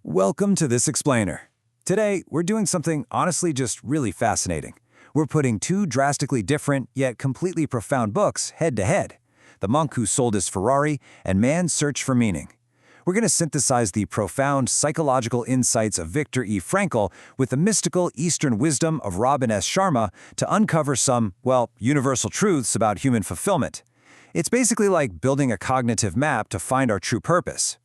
Welcome to This Explainer. Today, we're doing something honestly just really fascinating. We're putting two drastically different, yet completely profound books head-to-head. The Monk Who Sold His Ferrari and Man's Search for Meaning. We're going to synthesize the profound psychological insights of Viktor E. Frankl with the mystical Eastern wisdom of Robin S. Sharma to uncover some, well, universal truths about human fulfillment. It's basically like building a cognitive map to find our true purpose.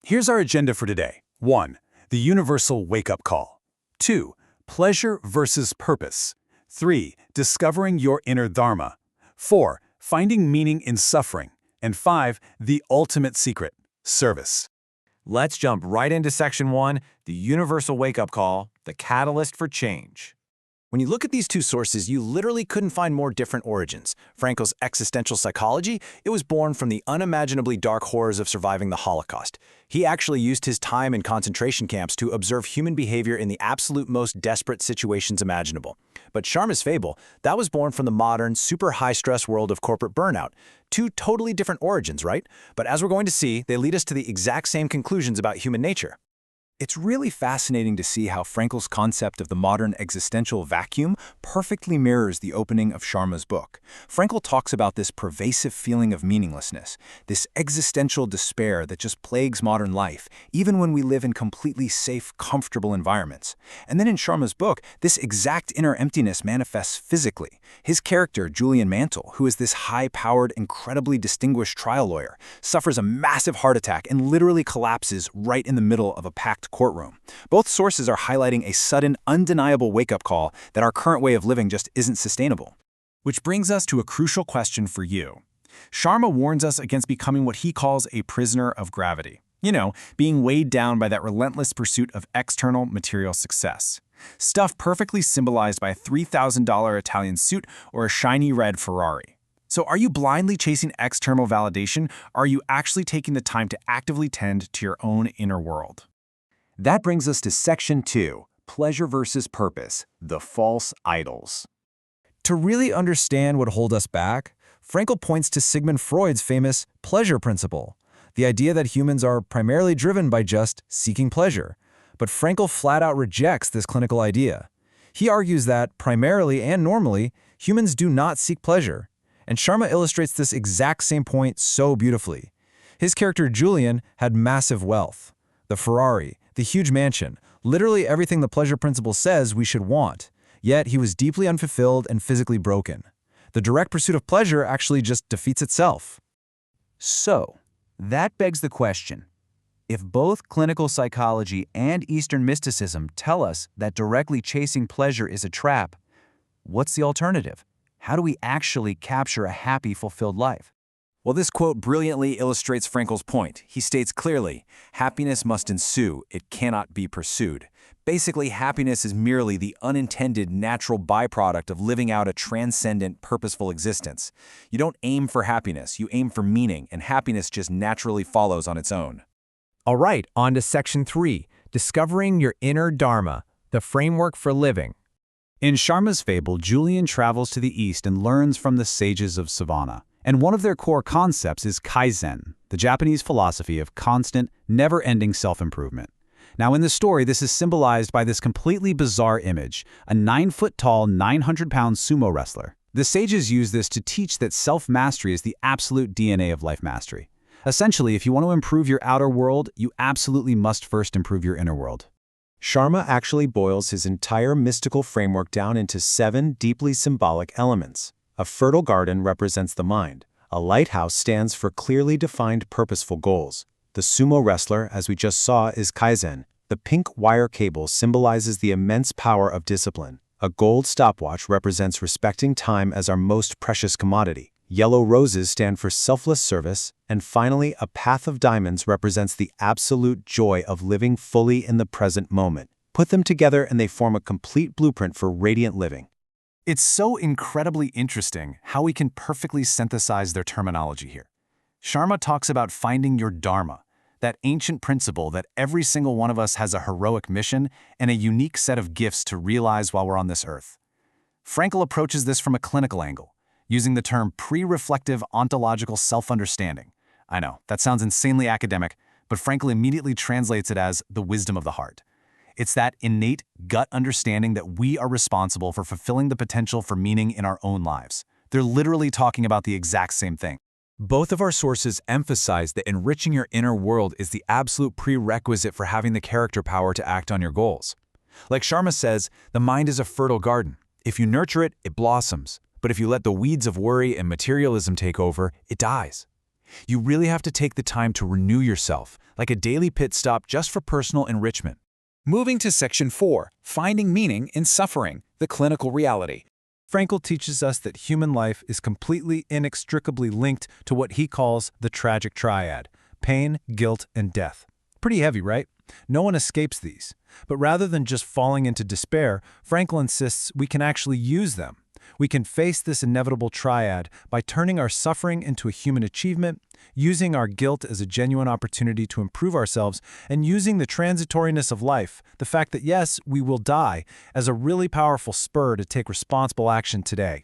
Here's our agenda for today. 1. The universal wake-up call. 2. Pleasure versus purpose. 3. Discovering your inner dharma. 4. Finding meaning in suffering. And 5. The ultimate secret, service. Let's jump right into Section 1, the universal wake-up call, the catalyst for change. When you look at these two sources, you literally couldn't find more different origins. Frankl's existential psychology, it was born from the unimaginably dark horrors of surviving the Holocaust. He actually used his time in concentration camps to observe human behavior in the absolute most desperate situations imaginable. But Sharma's fable, that was born from the modern, super high-stress world of corporate burnout. Two totally different origins, right? But as we're going to see, they lead us to the exact same conclusions about human nature. It's really fascinating to see how Frankl's concept of the modern existential vacuum perfectly mirrors the opening of Sharma's book. Frankl talks about this pervasive feeling of meaninglessness, this existential despair that just plagues modern life, even when we live in completely safe, comfortable environments. And then in Sharma's book, this exact inner emptiness manifests physically. His character, Julian Mantle, who is this high-powered, incredibly distinguished trial lawyer, suffers a massive heart attack and literally collapses right in the middle of a packed courtroom. Both sources are highlighting a sudden, undeniable wake-up call that our current way of living just isn't sustainable. Which brings us to a crucial question for you. Sharma warns us against becoming what he calls a prisoner of gravity. You know, being weighed down by that relentless pursuit of external material success. Stuff perfectly symbolized by a $3,000 Italian suit or a shiny red Ferrari. So are you blindly chasing external validation, or are you actually taking the time to actively tend to your own inner world? That brings us to Section 2, Pleasure versus Purpose, the False Idols. To really understand what holds us back, Frankl points to Sigmund Freud's famous pleasure principle, the idea that humans are primarily driven by just seeking pleasure. But Frankl flat out rejects this clinical idea. He argues that, primarily and normally, humans do not seek pleasure. And Sharma illustrates this exact same point so beautifully. His character Julian had massive wealth. The Ferrari, the huge mansion, literally everything the pleasure principle says we should want. Yet he was deeply unfulfilled and physically broken. The direct pursuit of pleasure actually just defeats itself. So, that begs the question. If both clinical psychology and Eastern mysticism tell us that directly chasing pleasure is a trap, what's the alternative? How do we actually capture a happy, fulfilled life? Well, this quote brilliantly illustrates Frankl's point. He states clearly, happiness must ensue, it cannot be pursued. Basically, happiness is merely the unintended natural byproduct of living out a transcendent, purposeful existence. You don't aim for happiness, you aim for meaning, and happiness just naturally follows on its own. All right, on to Section 3, Discovering Your Inner Dharma, the Framework for Living. In Sharma's fable, Julian travels to the east and learns from the sages of Savannah. And one of their core concepts is Kaizen, the Japanese philosophy of constant, never-ending self-improvement. Now in the story, this is symbolized by this completely bizarre image, a 9-foot-tall, 900-pound sumo wrestler. The sages use this to teach that self-mastery is the absolute DNA of life mastery. Essentially, if you want to improve your outer world, you absolutely must first improve your inner world. Sharma actually boils his entire mystical framework down into 7 deeply symbolic elements. A fertile garden represents the mind. A lighthouse stands for clearly defined purposeful goals. The sumo wrestler, as we just saw, is Kaizen. The pink wire cable symbolizes the immense power of discipline. A gold stopwatch represents respecting time as our most precious commodity. Yellow roses stand for selfless service. And finally, a path of diamonds represents the absolute joy of living fully in the present moment. Put them together and they form a complete blueprint for radiant living. It's so incredibly interesting how we can perfectly synthesize their terminology here. Sharma talks about finding your dharma, that ancient principle that every single one of us has a heroic mission and a unique set of gifts to realize while we're on this earth. Frankl approaches this from a clinical angle, using the term pre-reflective ontological self-understanding. I know, that sounds insanely academic, but Frankl immediately translates it as the wisdom of the heart. It's that innate gut understanding that we are responsible for fulfilling the potential for meaning in our own lives. They're literally talking about the exact same thing. Both of our sources emphasize that enriching your inner world is the absolute prerequisite for having the character power to act on your goals. Like Sharma says, the mind is a fertile garden. If you nurture it, it blossoms. But if you let the weeds of worry and materialism take over, it dies. You really have to take the time to renew yourself, like a daily pit stop just for personal enrichment. Moving to Section 4, Finding Meaning in Suffering, the Clinical Reality. Frankl teaches us that human life is completely inextricably linked to what he calls the tragic triad: pain, guilt, and death. Pretty heavy, right? No one escapes these. But rather than just falling into despair, Frankl insists we can actually use them. We can face this inevitable triad by turning our suffering into a human achievement, using our guilt as a genuine opportunity to improve ourselves, and using the transitoriness of life, the fact that yes, we will die, as a really powerful spur to take responsible action today.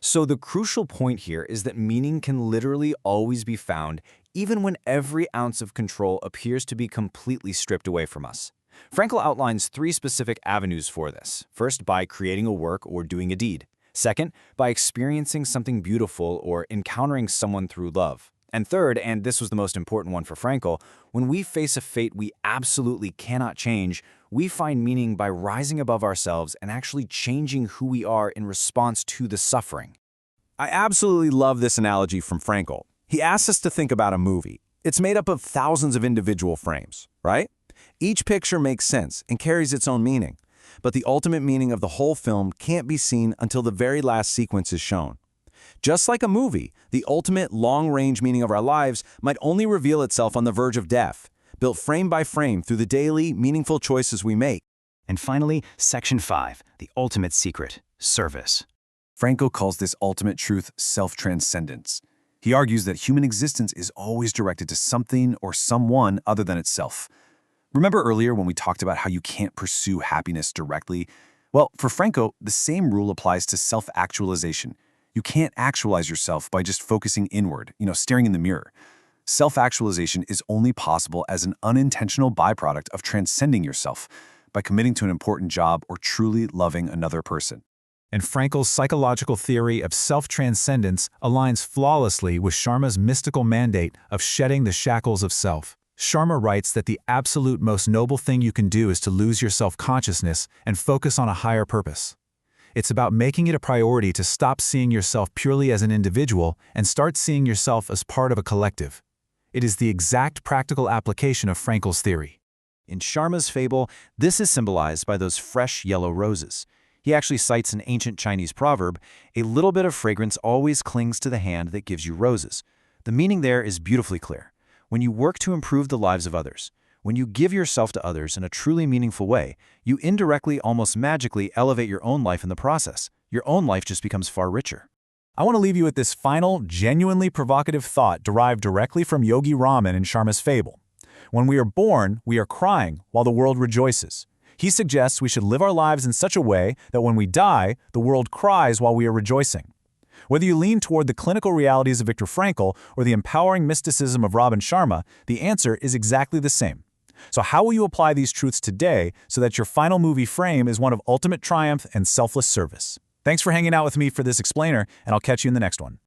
So the crucial point here is that meaning can literally always be found, even when every ounce of control appears to be completely stripped away from us. Frankl outlines 3 specific avenues for this. First, by creating a work or doing a deed. Second, by experiencing something beautiful or encountering someone through love. And third, and this was the most important one for Frankl, when we face a fate we absolutely cannot change, we find meaning by rising above ourselves and actually changing who we are in response to the suffering. I absolutely love this analogy from Frankl. He asks us to think about a movie. It's made up of thousands of individual frames, right? Each picture makes sense and carries its own meaning. But the ultimate meaning of the whole film can't be seen until the very last sequence is shown. Just like a movie, the ultimate long-range meaning of our lives might only reveal itself on the verge of death, built frame by frame through the daily, meaningful choices we make. And finally, Section 5, the ultimate secret, service. Frankl calls this ultimate truth self-transcendence. He argues that human existence is always directed to something or someone other than itself. Remember earlier when we talked about how you can't pursue happiness directly? Well, for Frankl, the same rule applies to self-actualization. You can't actualize yourself by just focusing inward, staring in the mirror. Self-actualization is only possible as an unintentional byproduct of transcending yourself, by committing to an important job or truly loving another person. And Frankl's psychological theory of self-transcendence aligns flawlessly with Sharma's mystical mandate of shedding the shackles of self. Sharma writes that the absolute most noble thing you can do is to lose your self-consciousness and focus on a higher purpose. It's about making it a priority to stop seeing yourself purely as an individual and start seeing yourself as part of a collective. It is the exact practical application of Frankl's theory. In Sharma's fable, this is symbolized by those fresh yellow roses. He actually cites an ancient Chinese proverb, "A little bit of fragrance always clings to the hand that gives you roses." The meaning there is beautifully clear. When you work to improve the lives of others, when you give yourself to others in a truly meaningful way, you indirectly, almost magically, elevate your own life in the process. Your own life just becomes far richer. I want to leave you with this final, genuinely provocative thought derived directly from Yogi Raman in Sharma's fable. When we are born, we are crying while the world rejoices. He suggests we should live our lives in such a way that when we die, the world cries while we are rejoicing. Whether you lean toward the clinical realities of Viktor Frankl or the empowering mysticism of Robin Sharma, the answer is exactly the same. So how will you apply these truths today so that your final movie frame is one of ultimate triumph and selfless service? Thanks for hanging out with me for this explainer, and I'll catch you in the next one.